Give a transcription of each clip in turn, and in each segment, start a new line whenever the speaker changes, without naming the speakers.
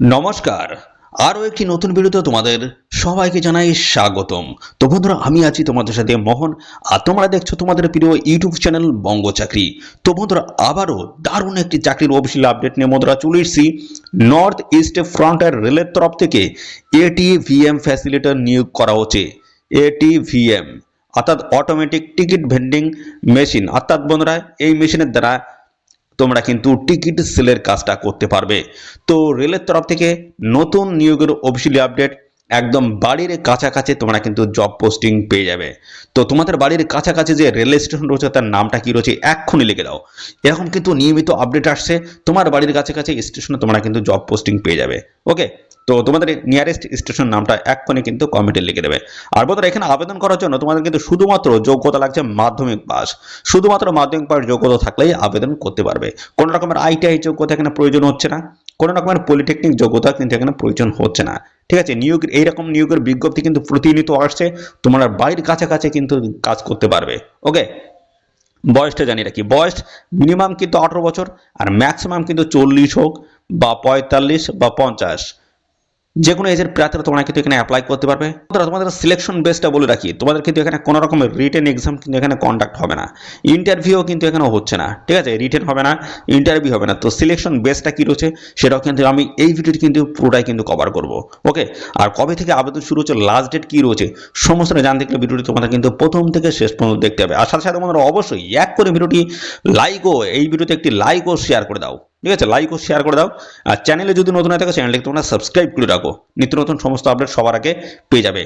নমস্কার। আরও একটি নতুন ভিডিওতে তোমাদের সবাইকে জানাই স্বাগতম। তো বন্ধুরা, আমি আছি তোমাদের সাথে মোহন, আর তোমরা দেখছো তোমাদের প্রিয় ইউটিউব চ্যানেল বঙ্গ চাকরি। তো বন্ধুরা, আবারও দারুণ একটি চাকরির অফিসিয়াল আপডেট নিয়ে বন্ধুরা চলে এসেছি। নর্থ ইস্ট ফ্রন্টিয়ার রেলের তরফ থেকে এটিভিএম ফ্যাসিলিটেটর নিয়োগ করা হচ্ছে। এটিভিএম অর্থাৎ অটোমেটিক টিকিট ভেন্ডিং মেশিন, অর্থাৎ বন্ধুরা এই মেশিনের দ্বারা তোমরা কিন্তু টিকিট সেলের কাজটা করতে পারবে। তো রেলের তরফ থেকে নতুন নিয়োগের অফিসিয়ালি আপডেট, একদম বাড়ির কাছাকাছি তোমরা কিন্তু জব পোস্টিং পেয়ে যাবে। তো তোমাদের বাড়ির কাছাকাছি যে রেল স্টেশন রয়েছে তার নামটা কি রয়েছে এক্ষুনি লিখে দাও। এরকম কিন্তু নিয়মিত আপডেট আসছে, তোমার বাড়ির কাছাকাছি স্টেশনে তোমরা কিন্তু জব পোস্টিং পেয়ে যাবে। ওকে, তো তোমাদের নিয়ারেস্ট স্টেশন নামটা এক্ষুনি কিন্তু কমেন্টে লিখে দেবে। আর বন্ধুরা, এখানে আবেদন করার জন্য তোমাদের কিন্তু শুধুমাত্র যোগ্যতা লাগছে মাধ্যমিক পাস। শুধুমাত্র মাধ্যমিক পাস যোগ্যতা থাকলেই আবেদন করতে পারবে। কোনো রকমের আইটিআই যোগ্যতা এখানে প্রয়োজন হচ্ছে না, কোনো রকমের পলিটেকনিক যোগ্যতা কিন্তু এখানে প্রয়োজন হচ্ছে না। ঠিক আছে, নিয়োগ এইরকম নিয়োগের বিজ্ঞপ্তি কিন্তু প্রতিনিয়ত আসছে, তোমরা বাড়ির কাছাকাছি কিন্তু কাজ করতে পারবে। ওকে, বয়সটা জানিয়ে রাখি, বয়স মিনিমাম কিন্তু 18 বছর, আর ম্যাক্সিমাম কিন্তু 40 হোক বা 45 বা 50, যে কোনো এজের প্রার্থীরা তোমরা কিন্তু এখানে অ্যাপ্লাই করতে পারবে। তোমাদের সিলেকশন বেসটা বলে রাখি, তোমাদের কিন্তু এখানে কোনো রকমের রিটেন এক্সাম কিন্তু এখানে কন্ডাক্ট হবে না, ইন্টারভিউ কিন্তু এখানে হচ্ছে না। ঠিক আছে, রিটেন হবে না, ইন্টারভিউ হবে না। তো সিলেকশন বেসটা কি রয়েছে সেটাও কিন্তু আমি এই ভিডিওটি কিন্তু পুরোটাই কিন্তু কভার করব। ওকে, আর কবে থেকে আবেদন শুরু হচ্ছে, লাস্ট ডেট কি রয়েছে, সমস্তটা জানতে গেলে ভিডিওটি তোমাদের কিন্তু প্রথম থেকে শেষ পর্যন্ত দেখতে হবে। আর সাথে সাথে তোমরা অবশ্যই এক করে ভিডিওটি লাইকও, এই ভিডিওতে একটি লাইকও শেয়ার করে দাও। ঠিক আছে, লাইক ও শেয়ার করে দাও। আর চ্যানেলে যদি নতুন হয়ে থাকে চ্যানেলটিকে তোমরা সাবস্ক্রাইব করে রাখো, নিত্য নতুন সমস্ত আপডেট সবার আগে পেয়ে যাবে।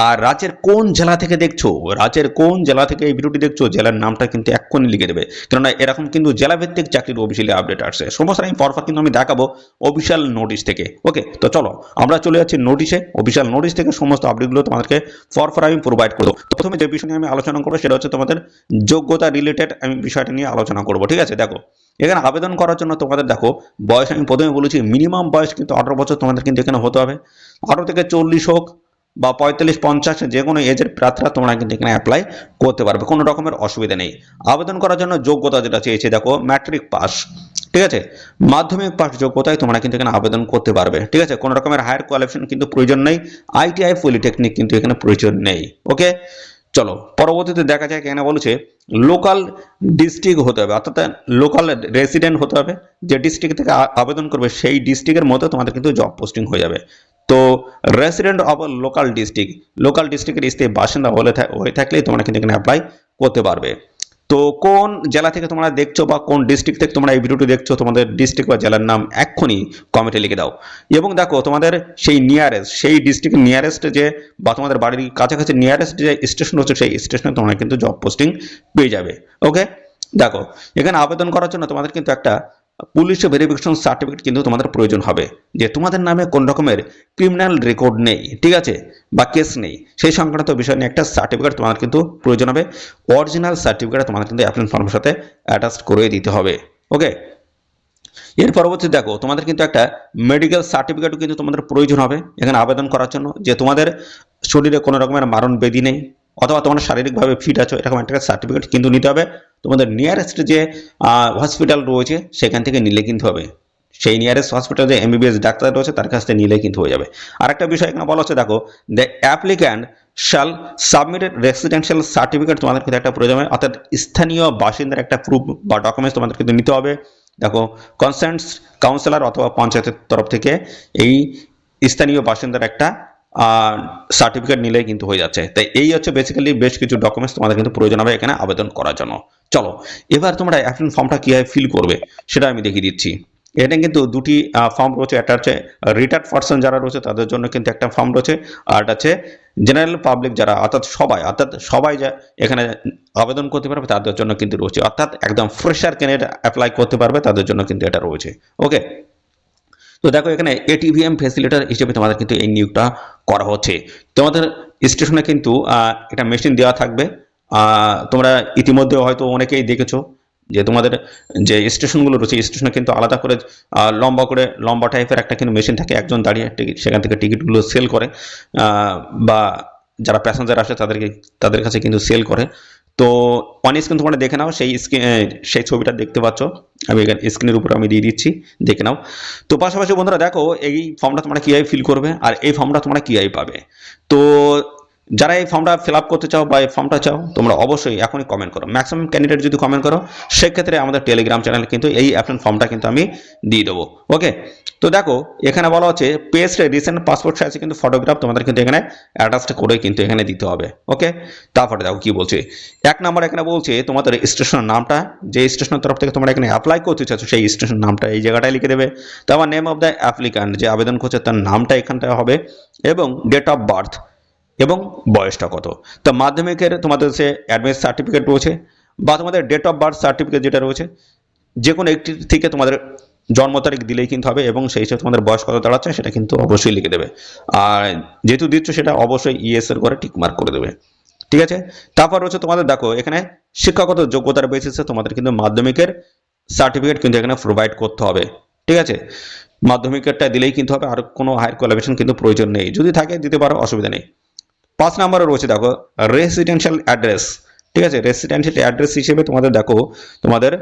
আর রাজ্যের কোন জেলা থেকে দেখছো, রাজ্যের কোন জেলা থেকে এই ভিডিওটি দেখছো, জেলার নামটা কিন্তু এক্ষুনি লিখে দেবে, কেননা এরকম কিন্তু জেলাভিত্তিক চাকরির অফিসিয়ালি আপডেট আসছে। সমস্ত আমি পরপর কিন্তু আমি দেখাবো অফিসিয়াল নোটিশ থেকে। ওকে, তো চলো আমরা চলে যাচ্ছি নোটিশে। অফিসিয়াল নোটিশ থেকে সমস্ত আপডেটগুলো তোমাদেরকে পরপর আমি প্রোভাইড করবো। প্রথমে যে বিষয় নিয়ে আমি আলোচনা করবো সেটা হচ্ছে তোমাদের যোগ্যতা রিলেটেড, আমি বিষয়টা নিয়ে আলোচনা করবো। ঠিক আছে, দেখো এখানে আবেদন করার জন্য তোমাদের দেখো বয়স, আমি প্রথমে বলেছি মিনিমাম বয়স কিন্তু 18 বছর তোমাদের কিন্তু এখানে হতে হবে। 18 থেকে 40 হোক বা 45-50, যে কোনো এজের প্রার্থীরা তোমরা কিন্তু এখানে অ্যাপ্লাই করতে পারবে, কোনো রকমের অসুবিধা নেই। আবেদন করার জন্য যোগ্যতা যেটা চেয়েছে দেখো ম্যাট্রিক পাস। ঠিক আছে, মাধ্যমিক পাস যোগ্যতায় তোমরা কিন্তু এখানে আবেদন করতে পারবে। ঠিক আছে, কোনো রকমের হায়ার কোয়ালিফিকেশন কিন্তু প্রয়োজন নেই, আইটিআই পলিটেকনিক কিন্তু এখানে প্রয়োজন নেই। ওকে, চলো পরবর্তীতে দেখা যায় কেন বলছে লোকাল ডিস্ট্রিক্ট হতে হবে, অর্থাৎ লোকাল রেসিডেন্ট হতে হবে। যে ডিস্ট্রিক্ট থেকে আবেদন করবে সেই ডিস্ট্রিক্টের মতো তোমাদের কিন্তু জব পোস্টিং হয়ে যাবে। তো resident of local district, local ডিস্ট্রিক্টের স্থায়ী বাসিন্দা হয়ে থাকলেই তোমরা কিন্তু এখানে অ্যাপ্লাই করতে পারবে। তো কোন জেলা থেকে তোমরা দেখছো বা কোন ডিস্ট্রিক্ট থেকে তোমরা এই ভিডিওটি দেখছো, তোমাদের ডিস্ট্রিক্ট বা জেলার নাম এক্ষুনি কমেন্টে লিখে দাও। এবং দেখো তোমাদের সেই নিয়ারেস্ট, সেই ডিস্ট্রিক্টের নিয়ারেস্ট যে বা তোমাদের বাড়ির কাছাকাছি নিয়ারেস্ট যে স্টেশন হচ্ছে সেই স্টেশনে তোমরা কিন্তু জব পোস্টিং পেয়ে যাবে। ওকে, দেখো এখানে আবেদন করার জন্য তোমাদের কিন্তু একটা পুলিশ ভেরিফিকেশন সার্টিফিকেট কিন্তু তোমাদের প্রয়োজন হবে, যে তোমাদের নামে কোন রকমের ক্রিমিনাল রেকর্ড নেই, ঠিক আছে, বা কেস নেই, সেই সংক্রান্ত বিষয় নিয়ে একটা সার্টিফিকেট তোমাদের কিন্তু প্রয়োজন হবে। অরিজিনাল সার্টিফিকেট তোমাদের কিন্তু অ্যাপ্লিকেশন ফর্মের সাথে অ্যাটাচ করে দিতে হবে। ওকে, এর পরবর্তী দেখো তোমাদের কিন্তু একটা মেডিকেল সার্টিফিকেটও কিন্তু তোমাদের প্রয়োজন হবে এখানে আবেদন করার জন্য, যে তোমাদের শরীরে কোনো রকমের মারণ ব্যাধি নেই অথবা তোমরা শারীরিকভাবে ফিট আছো, এরকম একটা সার্টিফিকেট কিন্তু নিতে হবে। তোমাদের নিয়ারেস্ট যে হসপিটাল রয়েছে সেখান থেকে নিলে কিন্তু হবে, সেই নিয়ারেস্ট হসপিটাল যে এমবিবিএস ডাক্তার রয়েছে তার কাছ থেকে নিলে কিন্তু হয়ে যাবে। আর একটা বিষয় এখানে বলা হচ্ছে দেখো, দ্য অ্যাপ্লিক্যান্ট শাল সাবমিটেড রেসিডেন্সিয়াল সার্টিফিকেট তোমাদের কিন্তু একটা প্রয়োজন হবে, অর্থাৎ স্থানীয় বাসিন্দার একটা প্রুফ বা ডকুমেন্টস তোমাদের কিন্তু নিতে হবে। দেখো কনসার্নস কাউন্সিলর অথবা পঞ্চায়েতের তরফ থেকে এই স্থানীয় বাসিন্দার একটা সার্টিফিকেট নিলে কিন্তু হয়ে যাচ্ছে। তাই এই হচ্ছে বেসিক্যালি বেশ কিছু ডকুমেন্টস তোমাদের কিন্তু প্রয়োজন হবে এখানে আবেদন করার জন্য। চলো এবার তোমরা অ্যাপ্লিকেশন ফর্মটা কীভাবে ফিল করবে সেটা আমি দেখিয়ে দিচ্ছি। এটা কিন্তু দুটি ফর্ম রয়েছে, একটা হচ্ছে রিটায়ার্ড পার্সন যারা রয়েছে তাদের জন্য কিন্তু একটা ফর্ম রয়েছে, আর একটা হচ্ছে জেনারেল পাবলিক যারা অর্থাৎ সবাই যা এখানে আবেদন করতে পারবে তাদের জন্য কিন্তু রয়েছে, অর্থাৎ একদম ফ্রেশার ক্যান্ডিডেট অ্যাপ্লাই করতে পারবে তাদের জন্য কিন্তু এটা রয়েছে। ওকে, তো দেখো এখানে এটিভিএম ফ্যাসিলিটার হিসেবে তোমাদের কিন্তু এই নিয়োগটা করা হচ্ছে। তোমাদের স্টেশনে কিন্তু একটা মেশিন দেওয়া থাকবে, তোমরা ইতিমধ্যে হয়তো অনেকেই দেখেছো যে তোমাদের যে স্টেশনগুলো রয়েছে স্টেশনে কিন্তু আলাদা করে লম্বা টাইপের একটা কিন্তু মেশিন থাকে, একজন দাঁড়িয়ে সেখান থেকে টিকিটগুলো সেল করে বা যারা প্যাসেঞ্জার আসে তাদের কাছে কিন্তু সেল করে। তো অন স্ক্রিন তোমরা দেখে নাও, সেই ছবিটা দেখতে পাচ্ছ, আমি এখানে স্ক্রিনের উপর আমি দিয়ে দিচ্ছি, দেখে নাও। তো পাশাপাশি বন্ধুরা দেখো এই ফর্মটা তোমরা কীভাবে ফিল করবে আর এই ফর্মটা তোমরা কীভাবে পাবে। তো যারা এই ফর্মটা ফিল আপ করতে চাও বা এই ফর্মটা চাও, তোমরা অবশ্যই এখনই কমেন্ট করো। ম্যাক্সিমাম ক্যান্ডিডেট যদি কমেন্ট করো, সেক্ষেত্রে আমাদের টেলিগ্রাম চ্যানেলে কিন্তু এই অ্যাপ্লিকেশন ফর্মটা কিন্তু আমি দিয়ে দেবো। ওকে, তো দেখো এখানে বলা হচ্ছে পেস্ট রিসেন্ট পাসপোর্ট সাইজে কিন্তু ফটোগ্রাফ তোমাদের কিন্তু এখানে অ্যাটাচড করে কিন্তু এখানে দিতে হবে। ওকে, তারপরে দেখো কি বলছে, 1 নাম্বার এখানে বলছে তোমাদের স্টেশনের নামটা, যে স্টেশনের তরফ থেকে তোমরা এখানে অ্যাপ্লাই করতে চাচ্ছ সেই স্টেশন নামটা এই জায়গাটায় লিখে দেবে। তারপর নেম অফ দ্য অ্যাপ্লিক্যান্ট, যে আবেদন করছে তার নামটা এখানটায় হবে, এবং ডেট অফ বার্থ এবং বয়সটা কত। তো মাধ্যমিকের তোমাদের সে অ্যাডমিট সার্টিফিকেট রয়েছে বা তোমাদের ডেট অফ বার্থ সার্টিফিকেট যেটা রয়েছে, যে কোনো একটি থেকে তোমাদের জন্ম তারিখ দিলেই কিন্তু হবে, এবং সেই সাথে তোমাদের বয়স কত দাঁড়াচ্ছে সেটা কিন্তু অবশ্যই লিখে দেবে। আর যেহেতু দিচ্ছ সেটা অবশ্যই ইএস এর করে টিক মার্ক করে দেবে। ঠিক আছে, তারপর হচ্ছে তোমাদের দেখো এখানে শিক্ষাগত যোগ্যতার বেসিসে তোমাদের কিন্তু মাধ্যমিকের সার্টিফিকেট কিন্তু এখানে প্রোভাইড করতে হবে। ঠিক আছে, মাধ্যমিকেরটা দিলেই কিন্তু হবে, আর কোনো হায়ার কোয়ালিফিকেশন কিন্তু প্রয়োজন নেই, যদি থাকে দিতে পারো, অসুবিধা নেই। 5 নম্বরে রয়েছে দেখো রেসিডেন্সিয়াল অ্যাড্রেস। ঠিক আছে, রেসিডেন্সিয়াল অ্যাড্রেস হিসেবে তোমাদের দেখো তোমাদের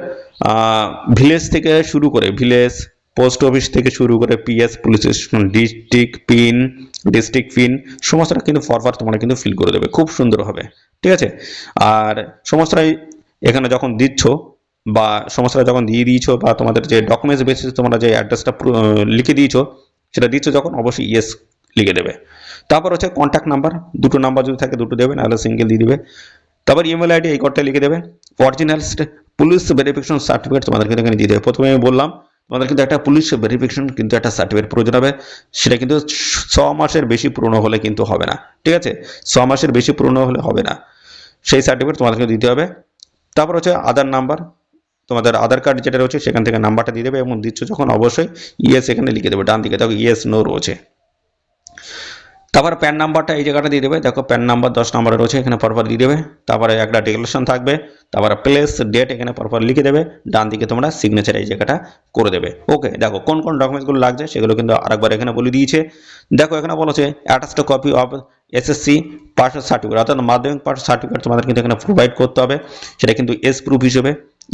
ভিলেজ থেকে শুরু করে, ভিলেজ পোস্ট অফিস থেকে শুরু করে PS, police station, district pin সমস্তটা কিন্তু ফরওয়ার্ড তোমরা কিন্তু ফিল করে দেবে খুব সুন্দর হবে। ঠিক আছে, আর সমস্তটাই এখানে যখন দিচ্ছ বা সমস্তটা যখন দিয়ে দিয়েছো, বা তোমাদের যে ডকুমেন্টস বেসিসে তোমরা যে অ্যাড্রেসটা লিখে দিয়েছো সেটা দিচ্ছ যখন, অবশ্যই ইয়েস লিখে দেবে। তারপর হচ্ছে কন্ট্যাক্ট নাম্বার, দুটো নাম্বার যদি থাকে দুটো দেবে, নাহলে সিঙ্গেল দিয়ে দিবে। তারপর ইমেল আইডি এই কোডটা লিখে দেবে। অরিজিনাল পুলিশ ভেরিফিকেশন সার্টিফিকেট তোমাদের কিন্তু এখানে দিয়ে দেবে। প্রথমে আমি বললাম তোমাদের কিন্তু একটা পুলিশ ভেরিফিকেশন কিন্তু একটা সার্টিফিকেট প্রয়োজন হবে, সেটা কিন্তু 6 মাসের বেশি পুরনো হলে কিন্তু হবে না। ঠিক আছে, 6 মাসের বেশি পুরনো হলে হবে না, সেই সার্টিফিকেট তোমাদেরকে দিতে হবে। তারপর হচ্ছে আধার নাম্বার, তোমাদের আধার কার্ড যেটা রয়েছে সেখান থেকে নাম্বারটা দিয়ে দেবে, এবং দিচ্ছ যখন অবশ্যই ইয়েস এখানে লিখে দেবে, ডান দিকে দেখো ইয়েস নো রয়েছে। তারপর প্যান নাম্বারটা এই জায়গাটা দিয়ে দেবে, দেখো প্যান নাম্বার 10 নম্বরে রয়েছে, এখানে পরপর দিয়ে দেবে। তারপরে একটা ডিক্লারেশন থাকবে, তারপরে প্লেস ডেট এখানে পরপর লিখে দেবে, ডান দিকে তোমরা সিগনেচার এই জায়গাটা করে দেবে। ওকে, দেখো কোন কোন ডকুমেন্টসগুলো লাগছে সেগুলো কিন্তু আরেকবার এখানে বলে দিয়েছে। দেখো এখানে বলেছে attached copy of SSC pass certificate, অর্থাৎ মাধ্যমিক পাস সার্টিফিকেট তোমাদের কিন্তু এখানে প্রোভাইড করতে হবে, সেটা কিন্তু এস প্রুফ হিসেবে,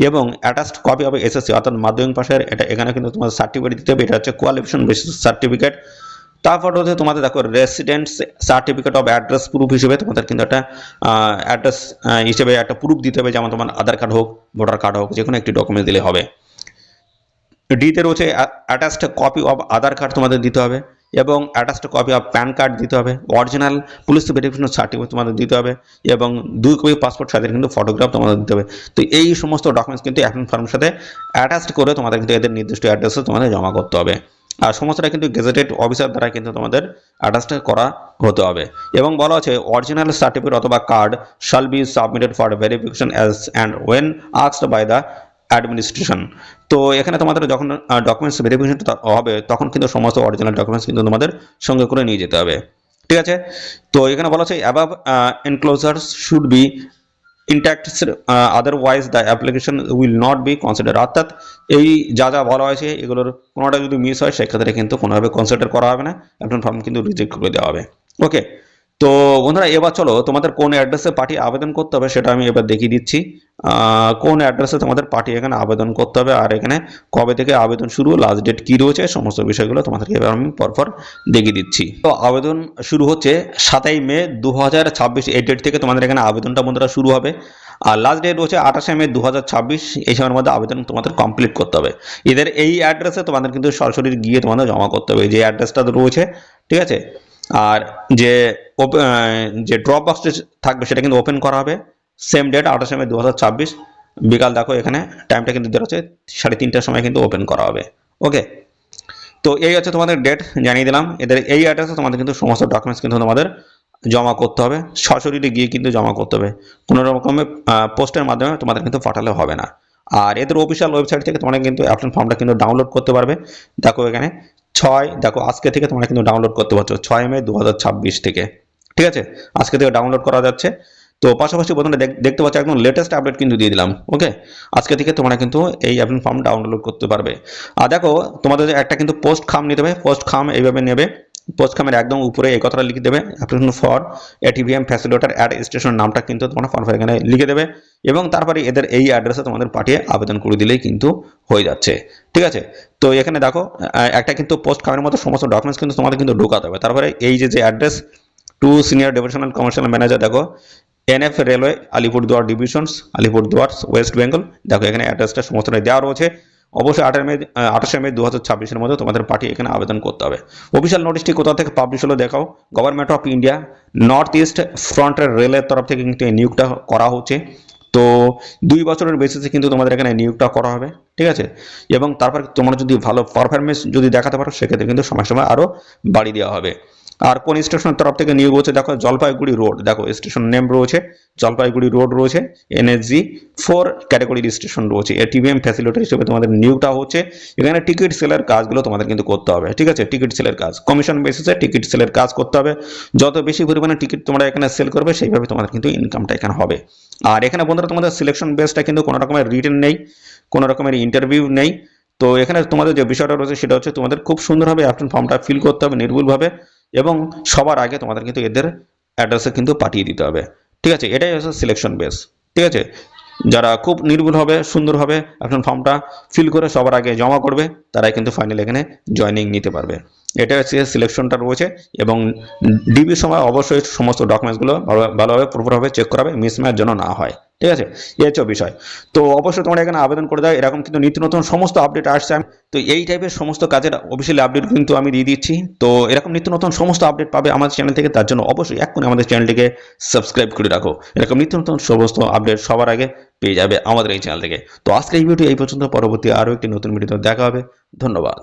এবং অ্যাটাচড কপি অফ এসএসসি অর্থাৎ মাধ্যমিক পাশের এটা এখানে কিন্তু তোমাদের সার্টিফিকেট দিতে হবে, এটা হচ্ছে কোয়ালিফিকেশন বেসিস সার্টিফিকেট। তারপর হচ্ছে তোমাদের দেখো residence certificate of address proof হিসেবে তোমাদের কিন্তু একটা অ্যাড্রেস হিসেবে একটা প্রুফ দিতে হবে, যেমন তোমার আধার কার্ড হোক, ভোটার কার্ড হোক, যে কোনো একটি ডকুমেন্ট দিলে হবে। ডিতে রয়েছে attached copy of Aadhaar card তোমাদের দিতে হবে, এবং attached copy of pan card দিতে হবে, অরিজিনাল পুলিশ ভেরিফিকেশন সার্টিফিকেট তোমাদের দিতে হবে, এবং 2 কপি পাসপোর্ট সাইজের কিন্তু ফটোগ্রাফ তোমাদের দিতে হবে। তো এই সমস্ত ডকুমেন্টস কিন্তু অ্যাপ্লিকেশন ফর্মের সাথে অ্যাটাচড করে তোমাদের কিন্তু এদের নির্দিষ্ট অ্যাড্রেসে তোমাদের জমা করতে হবে, আর সমস্তটা কিন্তু গেজেটেড অফিসার দ্বারা কিন্তু তোমাদের অ্যাটাচড করা হতে হবে। এবং বলা আছে অরিজিনাল সার্টিফিকেট অথবা card shall be submitted for verification as and when asked by the administration. তো এখানে তোমাদের যখন ডকুমেন্টস ভেরিফিকেশন হবে তখন কিন্তু সমস্ত অরিজিনাল ডকুমেন্টস কিন্তু তোমাদের সঙ্গে করে নিয়ে যেতে হবে। ঠিক আছে, তো এখানে বলা আছে above enclosures should be intact, otherwise the application will not be consider, অর্থাৎ এই যা যা বলা হয়েছে এগুলোর কোনোটা যদি মিস হয় সেক্ষেত্রে কিন্তু কোনোভাবে কনসিডার করা হবে না, অ্যাপ্লিকেশন ফর্ম কিন্তু রিজেক্ট করে দেওয়া হবে। ওকে, তো বন্ধুরা এবার চলো তোমাদের কোন অ্যাড্রেসে পার্টি আবেদন করতে হবে সেটা আমি এবার দেখিয়ে দিচ্ছি। কোন অ্যাড্রেসে তোমাদের পার্টি এখানে আবেদন করতে হবে, আর এখানে কবে থেকে আবেদন শুরু, লাস্ট ডেট কী রয়েছে, সমস্ত বিষয়গুলো তোমাদেরকে এবার আমি পরপর দেখিয়ে দিচ্ছি। তো আবেদন শুরু হচ্ছে 7 মে 2026, এই ডেট থেকে তোমাদের এখানে আবেদনটা বন্ধুরা শুরু হবে, আর লাস্ট ডেট রয়েছে 28 মে 2026, এই সময়ের মধ্যে আবেদন তোমাদের কমপ্লিট করতে হবে। এদের এই অ্যাড্রেসে তোমাদের কিন্তু সরাসরি গিয়ে তোমাদের জমা করতে হবে, যে অ্যাড্রেসটা রয়েছে। ঠিক আছে, আর যে ড্রপ বক্সটা থাকবে সেটা কিন্তু ওপেন করা হবে সেম ডেট 28 মে 2026 বিকাল, দেখো এখানে টাইমটা কিন্তু দেওয়া হচ্ছে 3:30টার সময় কিন্তু ওপেন করা হবে। ওকে, তো এই হচ্ছে তোমাদের ডেট জানিয়ে দিলাম। এদের এই অ্যাড্রেসে তোমাদের কিন্তু সমস্ত ডকুমেন্টস কিন্তু তোমাদের জমা করতে হবে, সরাসরি গিয়ে কিন্তু জমা করতে হবে, কোনো রকমের পোস্টের মাধ্যমে তোমাদের কিন্তু পাঠালে হবে না। আর এদের অফিসিয়াল ওয়েবসাইট থেকে তোমরা কিন্তু অ্যাপ্লিকেশন ফর্মটা কিন্তু ডাউনলোড করতে পারবে। দেখো এখানে 6, দেখো আজকে থেকে তোমরা কিন্তু ডাউনলোড করতে পারছো 6 মে 2026 থেকে। ঠিক আছে, আজকে থেকে ডাউনলোড করা যাচ্ছে। তো পাশাপাশি বন্ধুরা দেখতে পাচ্ছ একদম লেটেস্ট আপডেট কিন্তু দিয়ে দিলাম। ওকে, আজকে থেকে তোমরা কিন্তু এই অ্যাপ্লিকেশন ফর্ম ডাউনলোড করতে পারবে। আর দেখো তোমাদের একটা কিন্তু পোস্ট খাম নিতে হবে, পোস্ট খাম এইভাবে নেবে, পোস্ট খামের একদম উপরে এই কথাটা লিখে দেবে, application for ATVM facilitator at স্টেশনের নামটা কিন্তু তোমরা ফর্ম এখানে লিখে দেবে এবং তারপরে এদের এই অ্যাড্রেসে তোমাদের পাঠিয়ে আবেদন করে দিলেই কিন্তু হয়ে যাচ্ছে। ঠিক আছে, তো এখানে দেখো একটা কিন্তু পোস্ট খামের মতো সমস্ত ডকুমেন্টস কিন্তু তোমাদের কিন্তু ঢোকাতে হবে। তারপরে এই যে address to senior divisional commercial manager, দেখো NF railway Alipurduar divisions, Alipurduar West Bengal, দেখো এখানে অ্যাড্রেসটা সমস্তটাই দেওয়া রয়েছে। অবশ্যই 28শে মে 2026-এর মধ্যে তোমাদের পাঠিয়ে এখানে আবেদন করতে হবে। অফিসিয়াল নোটিশটি কোথা থেকে পাবলিশ হলো দেখাও, government of India north east ফ্রন্টের রেলের তরফ থেকে কিন্তু এই নিয়োগটা করা হচ্ছে। তো 2 বছরের বেসিসে কিন্তু তোমাদের এখানে নিয়োগটা করা হবে। ঠিক আছে, এবং তারপর তোমরা যদি ভালো পারফরমেন্স যদি দেখাতে পারো সেক্ষেত্রে কিন্তু সময় সময় আরও বাড়িয়ে দেওয়া হবে। আর কোন স্টেশনের তরফ থেকে নিয়োগ হচ্ছে দেখো, জলপাইগুড়ি রোড, দেখো স্টেশন নেম রয়েছে জলপাইগুড়ি রোড রয়েছে, এনএসজি 4 ক্যাটাগরির স্টেশন রয়েছে। এটিভিএম ফ্যাসিলিটেটর হিসেবে তোমাদের নিয়োগটা হচ্ছে। এখানে টিকিট সেলের কাজগুলো তোমাদের কিন্তু করতে হবে। ঠিক আছে, টিকিট সেলের কাজ কমিশন বেসিসে টিকিট সেলের কাজ করতে হবে। যত বেশি পরিমাণে টিকিট তোমরা এখানে সেল করবে সেইভাবে তোমাদের কিন্তু ইনকামটা এখানে হবে। আর এখানে বন্ধুরা তোমাদের সিলেকশন বেসটা কিন্তু কোনো রকমের রিটেন নেই, কোনো রকমের ইন্টারভিউ নেই। তো এখানে তোমাদের যে বিষয়টা রয়েছে সেটা হচ্ছে তোমাদের খুব সুন্দরভাবে অ্যাপ্লিকেশন ফর্মটা ফিল করতে হবে নির্ভুলভাবে এবং সবার আগে তোমাদের কিন্তু এদের অ্যাড্রেসে কিন্তু পাঠিয়ে দিতে হবে। ঠিক আছে, এটাই হচ্ছে সিলেকশন বেস। ঠিক আছে, যারা খুব নির্ভুল হবে সুন্দরভাবে অ্যাপ্লিকেশন ফর্মটা ফিল করে সবার আগে জমা করবে তারাই কিন্তু ফাইনাল এখানে জয়েনিং নিতে পারবে। এটা হচ্ছে সিলেকশনটা রয়েছে এবং ডিবির সময় অবশ্যই সমস্ত ডকুমেন্টসগুলো ভালোভাবে প্রপারভাবে চেক করাবে, মিসম্যাচ যেন না হয়। ঠিক আছে, এই হচ্ছে বিষয়। তো অবশ্যই তোমরা এখানে আবেদন করে দাও, এরকম কিন্তু নিত্য নতুন সমস্ত আপডেট আসছে। তো এই টাইপের সমস্ত কাজের অফিসিয়াল আপডেট কিন্তু আমি দিয়ে দিচ্ছি। তো এরকম নিত্য নতুন সমস্ত আপডেট পাবে আমাদের চ্যানেল থেকে, তার জন্য অবশ্যই এক্ষুনি আমাদের চ্যানেলটিকে সাবস্ক্রাইব করে রাখো। এরকম নিত্য নতুন সমস্ত আপডেট সবার আগে পেয়ে যাবে আমাদের এই চ্যানেল থেকে। তো আজকে এই ভিডিও এই পর্যন্ত, পরবর্তী আরও একটি নতুন ভিডিওতে দেখা হবে। ধন্যবাদ।